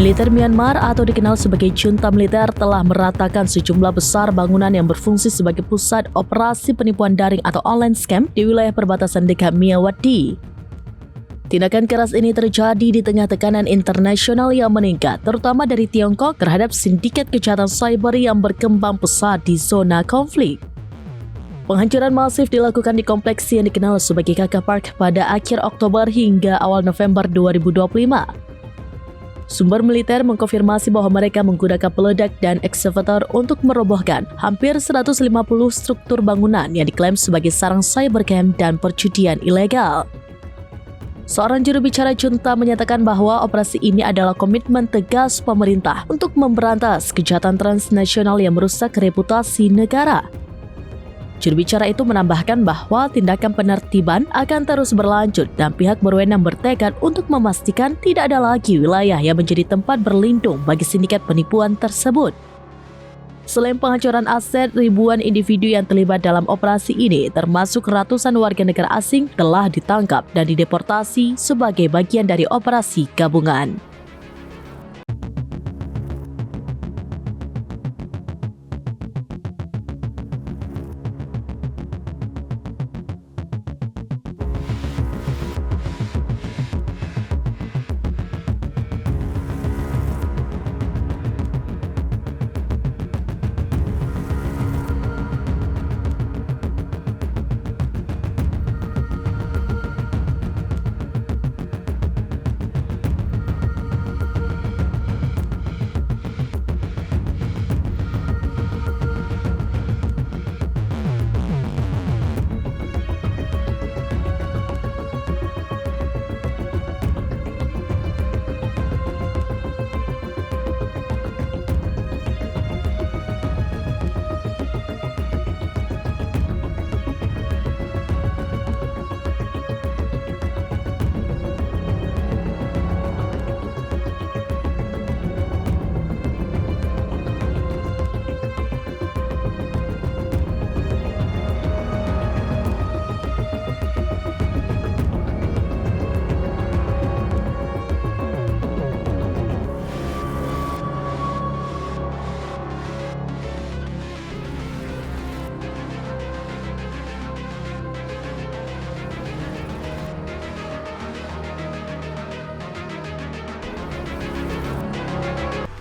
Militer Myanmar atau dikenal sebagai junta militer telah meratakan sejumlah besar bangunan yang berfungsi sebagai pusat operasi penipuan daring atau online scam di wilayah perbatasan dekat Myawaddy. Tindakan keras ini terjadi di tengah tekanan internasional yang meningkat, terutama dari Tiongkok terhadap sindikat kejahatan cyber yang berkembang pesat di zona konflik. Penghancuran masif dilakukan di kompleks yang dikenal sebagai Kaka Park pada akhir Oktober hingga awal November 2025. Sumber militer mengkonfirmasi bahwa mereka menggunakan peledak dan eksavator untuk merobohkan hampir 150 struktur bangunan yang diklaim sebagai sarang cybercam dan perjudian ilegal. Seorang juru bicara junta menyatakan bahwa operasi ini adalah komitmen tegas pemerintah untuk memberantas kejahatan transnasional yang merusak reputasi negara. Juru bicara itu menambahkan bahwa tindakan penertiban akan terus berlanjut dan pihak berwenang bertekad untuk memastikan tidak ada lagi wilayah yang menjadi tempat berlindung bagi sindikat penipuan tersebut. Selain penghancuran aset, ribuan individu yang terlibat dalam operasi ini, termasuk ratusan warga negara asing, telah ditangkap dan dideportasi sebagai bagian dari operasi gabungan.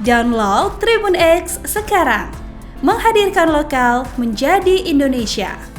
Download Tribun X sekarang, menghadirkan lokal menjadi Indonesia.